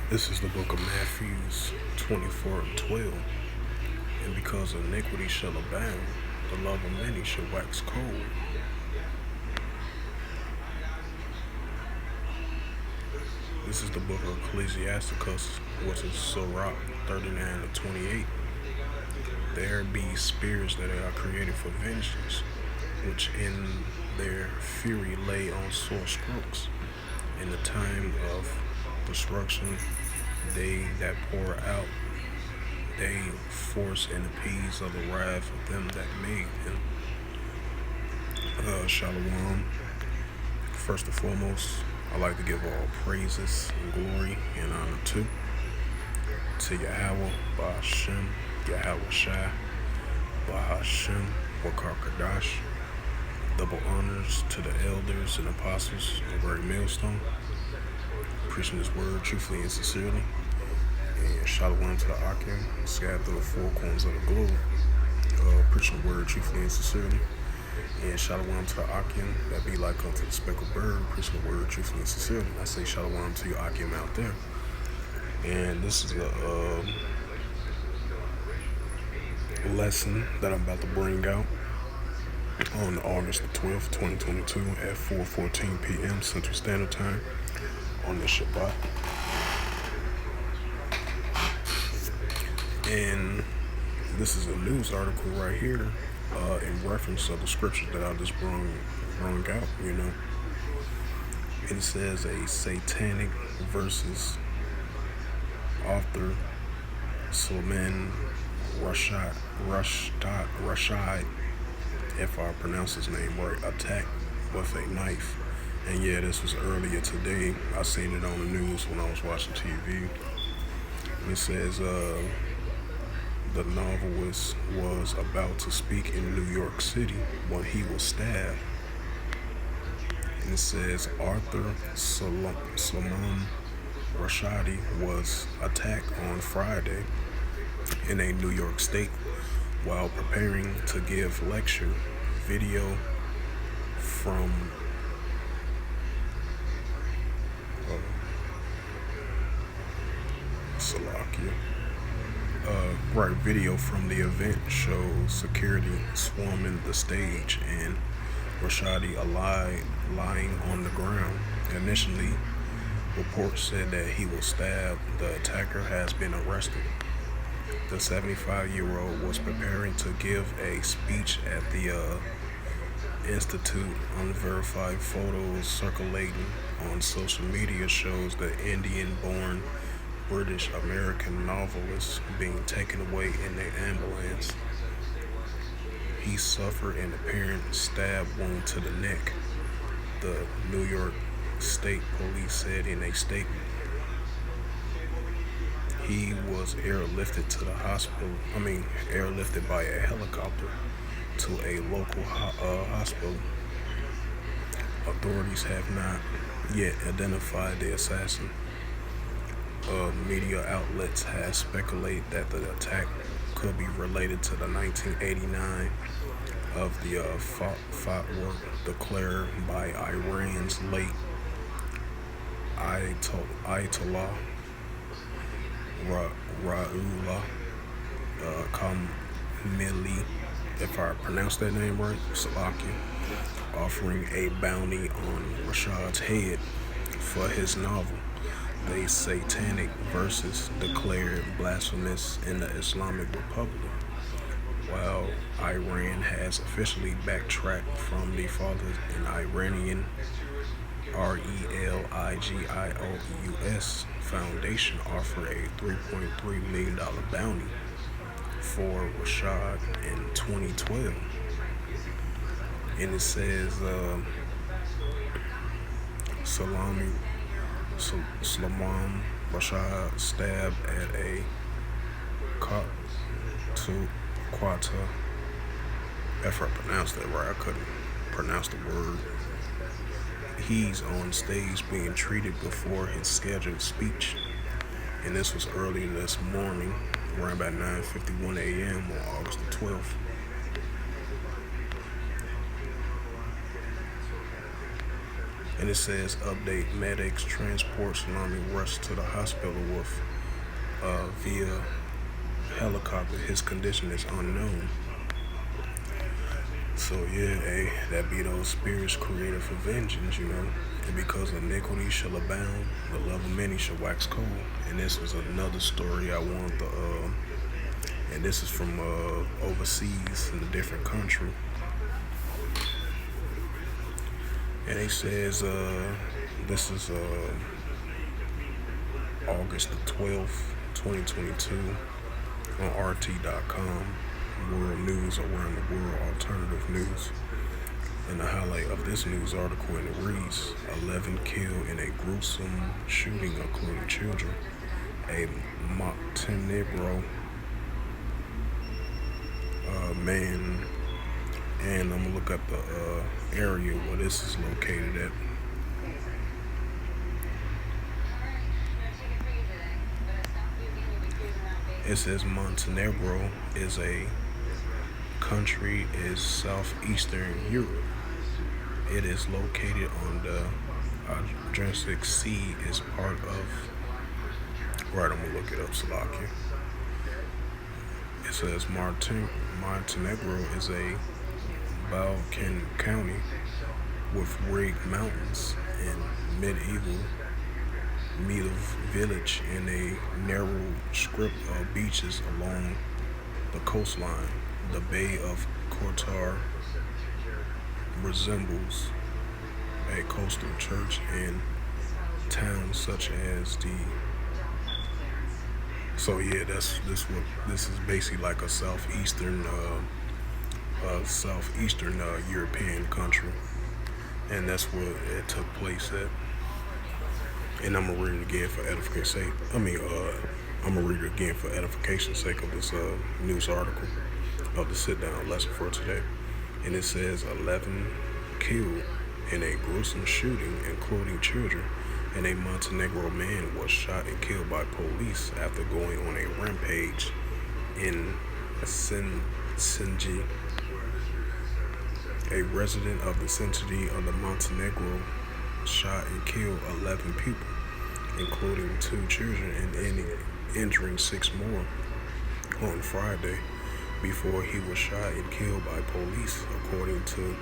This is the book of Matthew 24 and 12. And because iniquity shall abound, the love of many shall wax cold. This is the book of Ecclesiasticus, which is Sirach 39 and 28. There be spirits that are created for vengeance, which in their fury lay on sore strokes. In the time of destruction, they that pour out, they force and appease of the wrath of them that made them. Shalom. First and foremost, I like to give all praises and glory and honor to Yahweh, Ba'ashem, Yahweh Shai, Ba'ashem, Wakar Kadash. Double honors to the elders and apostles of Great Millstone, preaching His word truthfully and sincerely. And shalom to the Akim, scattered through the four corners of the globe, preaching the word truthfully and sincerely. And shalom to the Akim that be like unto the speckled bird, preaching the word truthfully and sincerely. I say shalom to you Akim out there. And this is a lesson that I'm about to bring out on August the 12th, 2022 at 4:14 p.m. Central Standard Time on this Shabbat. And this is a news article right here in reference of the scriptures that I just brung out, It says a satanic versus author Salman Rashid, if I pronounce his name right, attacked with a knife. And yeah, this was earlier today. I seen it on the news when I was watching TV. It says the novelist was about to speak in New York City when he was stabbed. And it says Arthur Salman Rashidi was attacked on Friday in a New York state while preparing to give lecture. Video from video from the event shows security swarming the stage and Rashidi lying on the ground. Initially, reports said that he was stabbed. The attacker has been arrested. The 75-year-old was preparing to give a speech at the Institute. Unverified photos circulating on social media shows the Indian-born British-American novelist being taken away in an ambulance. He suffered an apparent stab wound to the neck, the New York State Police said in a statement. He was airlifted to the hospital. Airlifted by a helicopter to a local hospital. Authorities have not yet identified the assassin. Media outlets have speculated that the attack could be related to the 1989 of the fatwa declared by Iran's late Ayatollah Ruhollah Khomeini, if I pronounced that name right, Salaki, offering a bounty on Rashid's head for his novel. The satanic verses declared blasphemous in the Islamic Republic, while Iran has officially backtracked from the father. An Iranian RELIGIOUS Foundation offered a $3.3 million bounty for Rashid in 2012. And it says Salman Rashid stabbed at a Quata. If I pronounced that right, I couldn't pronounce the word. He's on stage being treated before his scheduled speech. And this was early this morning, around about 9:51 a.m. on August the 12th. And it says update medics transport salami rushed to the hospital with via helicopter. His condition is unknown. So yeah, hey, that be those spirits created for vengeance, you know. And because iniquity shall abound, the love of many shall wax cold. And this was another story I wanted to, and this is from overseas in a different country. And it says, this is August the 12th, 2022 on RT.com. World News Around the World Alternative News. And the highlight of this news article, and it reads, 11 killed in a gruesome shooting including children. A Montenegro man, and I'm gonna look up the area where this is located at. It says Montenegro is a country is southeastern Europe. It is located on the Adriatic Sea. Is part of. Right, I'm gonna look it up, Slovakia. It says Montenegro is a Balkan county with rugged mountains and medieval village and a narrow strip of beaches along the coastline. The Bay of Kotar resembles a coastal church in towns such as the. So yeah, this is basically like a southeastern European country, and that's where it took place at. And I'm gonna read it again for edification's sake. I'm gonna read it again for edification's sake of this news article of the sit-down lesson for today. And it says 11 killed in a gruesome shooting, including children, and a Montenegro man was shot and killed by police after going on a rampage in Sinji. A resident of the city of the Montenegro shot and killed 11 people, including 2 children, and injuring 6 more on Friday before he was shot and killed by police, according to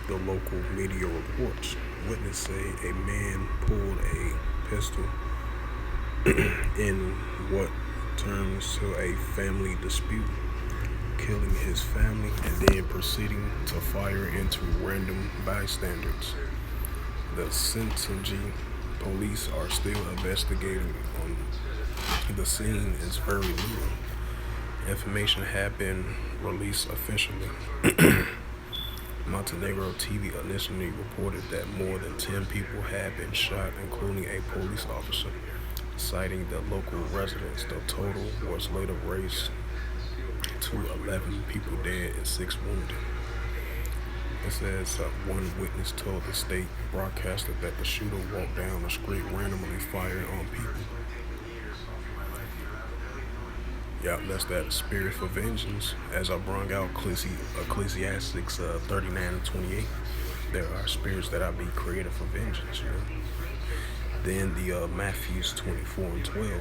the local media reports. Witnesses say a man pulled a pistol in what turns to a family dispute, killing his family and then proceeding to fire into random bystanders. The Sinji police are still investigating on the scene. Is very new. Information had been released officially. Montenegro TV initially reported that more than 10 people had been shot, including a police officer. Citing the local residents, the total was later raised to 11 people dead and 6 wounded. It says one witness told the state broadcaster that the shooter walked down the street randomly firing on people. Yeah, that's that spirit for vengeance. As I brought out Ecclesiastics 39 and 28, there are spirits that I be created for vengeance. You know? Then the Matthews 24 and 12,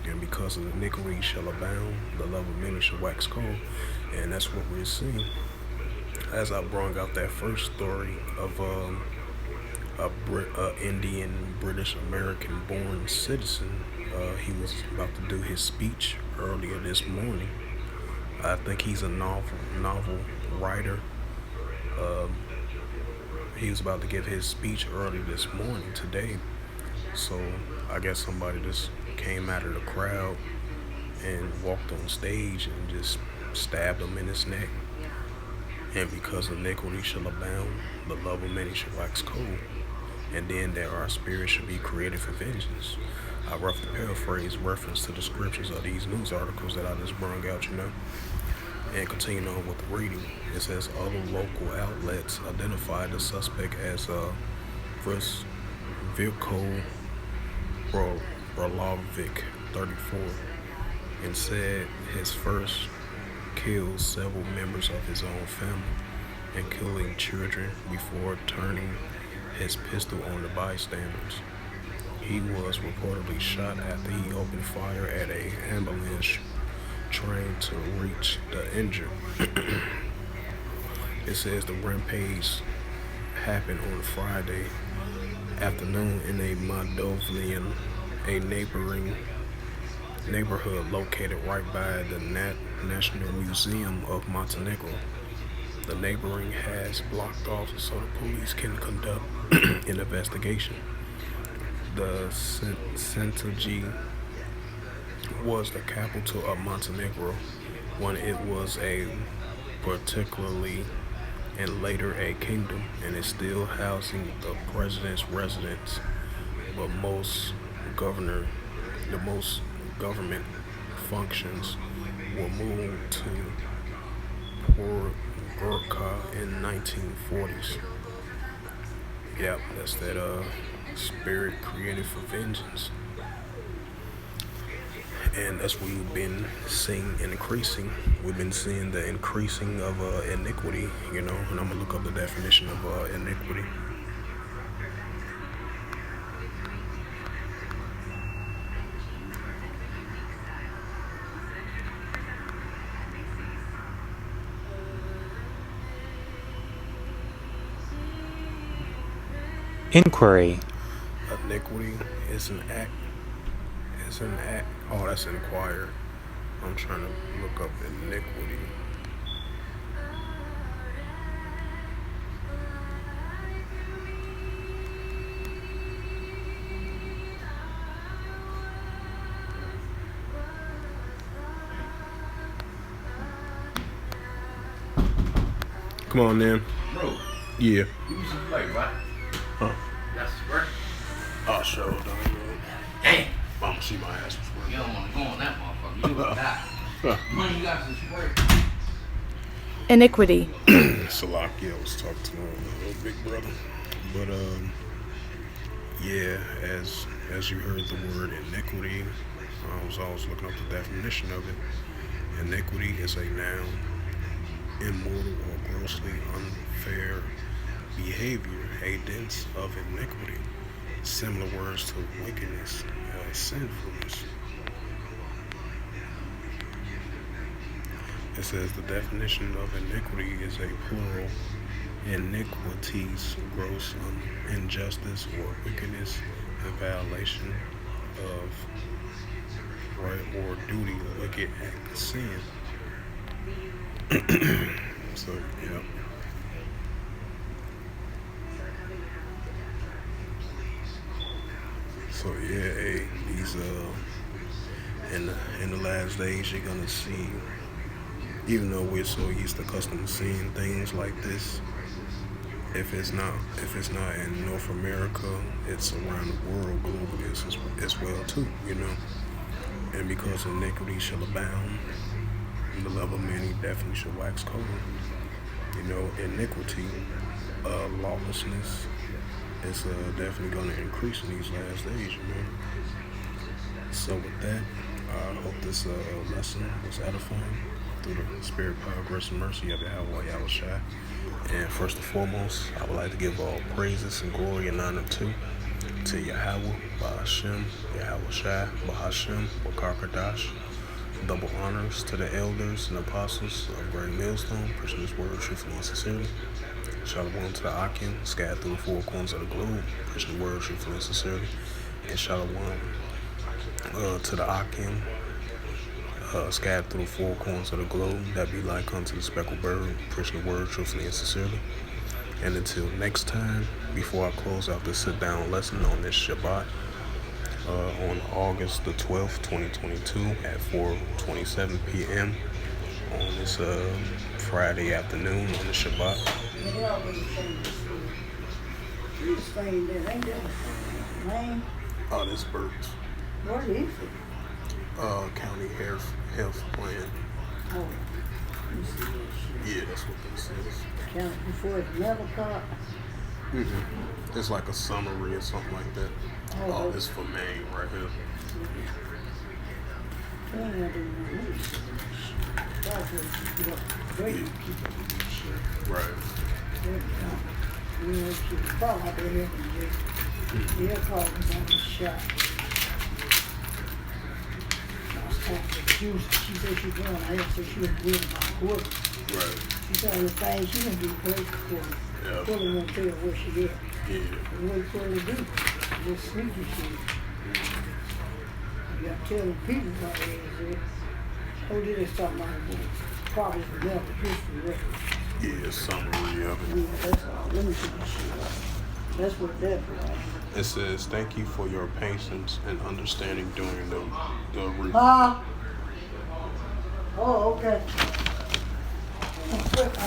and because of the iniquity shall abound, the love of many shall wax cold, and that's what we're seeing. As I brought out that first story of Indian British American born citizen. He was about to do his speech earlier this morning. I think he's a novel writer. He was about to give his speech early this morning today. So I guess somebody just came out of the crowd and walked on stage and just stabbed him in his neck. And because iniquity shall abound, the love of many shall wax cold. And then there are spirits should be created for vengeance. I roughly paraphrase reference to the scriptures of these news articles that I just brought out, you know. And continue on with the reading. It says other local outlets identified the suspect as Vilko Bralovic, 34, and said his first killed several members of his own family and killing children before turning his pistol on the bystanders. He was reportedly shot after he opened fire at a ambulance train to reach the injured. It says the rampage happened on Friday afternoon in a Moldovan, a neighboring neighborhood located right by the National Museum of Montenegro. The neighboring has blocked off so the police can conduct an investigation. The Century was the capital of Montenegro when it was a particularly and later a kingdom, and is still housing the president's residence. But the most government functions were moved to Podgorica in 1940s. Yep, that's that spirit created for vengeance. And that's what we've been seeing increasing. We've been seeing the increasing of iniquity, and I'm gonna look up the definition of iniquity. Inquiry. Iniquity is an act. It's an act. Oh, that's inquire. I'm trying to look up iniquity. Come on, then. Bro, Yeah. you used to play, right? Huh? That's right. Oh, sure. Don't know. Damn. I'm gonna see my ass was You working. don't want to go on that motherfucker. You would die. Money you got to spray. Iniquity. Salakia was talking to my little big brother. But yeah, as you heard the word iniquity, I was always looking up the definition of it. Iniquity is a noun, immoral or grossly unfair behavior, a dense of iniquity. Similar words to wickedness, sinfulness. It says the definition of iniquity is a plural. Iniquities, gross injustice or wickedness, a violation of right or duty, wicked act, sin. So, yeah. So yeah, hey, these in the last days you're gonna see, even though we're so used to accustomed to seeing things like this, if it's not in North America, it's around the world globally as well too, And because iniquity shall abound, the love of many definitely shall wax cold. Iniquity, lawlessness is definitely going to increase in these last days, So with that, I hope this lesson was edifying through the spirit, power, grace, and mercy of Yahweh Yahushua. And first and foremost, I would like to give all praises and glory and honor to Yahweh, Bahashem, Yahushua, Bahashem, Bakarkadash. Double honors to the elders and apostles of Great Millstone, preaching this word truthfully and sincerely. Shalom to the Akim, scattered through the four corners of the globe, preaching the word truthfully and sincerely. And shalom to the Akim, scattered through the four corners of the globe, that be like unto the speckled bird, preaching the word truthfully and sincerely. And until next time, before I close out this sit-down lesson on this Shabbat, on August the 12th, 2022 at 4:27 p.m. on this Friday afternoon on the Shabbat. Oh, this Burks. What is it? County Health Plan. Oh, Yeah, that's what this is. count before it's level cut. It's like a summary or something like that. Oh, this for Maine right here. Right. You know, she was probably out there helping me. They'll call me down the shop. I was talking to Juice. She said she's going. I had said she was doing about quarter. Right. She said the thing she gonna do great for quarter. Yeah. Quarter won't tell her where she is. Yeah. What for her to do? Just sneaky shit. You gotta tell the people about it. Oh, did they start my probably the level history record. Yeah, summary of it. Yeah, that's all. Let me see this shit out. That's what that was. It says, "Thank you for your patience and understanding during the review." Huh? Oh, okay. Okay.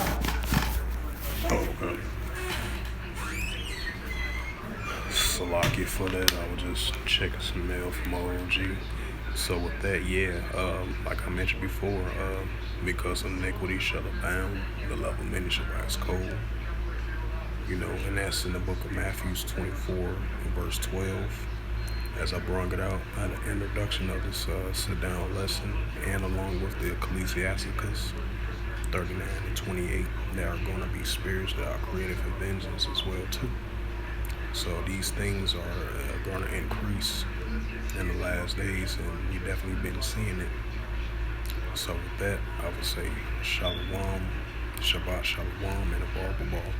Salaki for that. I was just checking some mail from OG. So with that, yeah, like I mentioned before, because iniquity shall abound, the love of many shall rise cold. You know, and that's in the book of Matthew 24 and verse 12. As I brung it out at the introduction of this sit-down lesson, and along with the Ecclesiasticus 39 and 28, there are going to be spirits that are created for vengeance as well too. So these things are going to increase in the last days, and we definitely been seeing it. So with that, I would say Shalom, Shabbat Shalom, and a ball.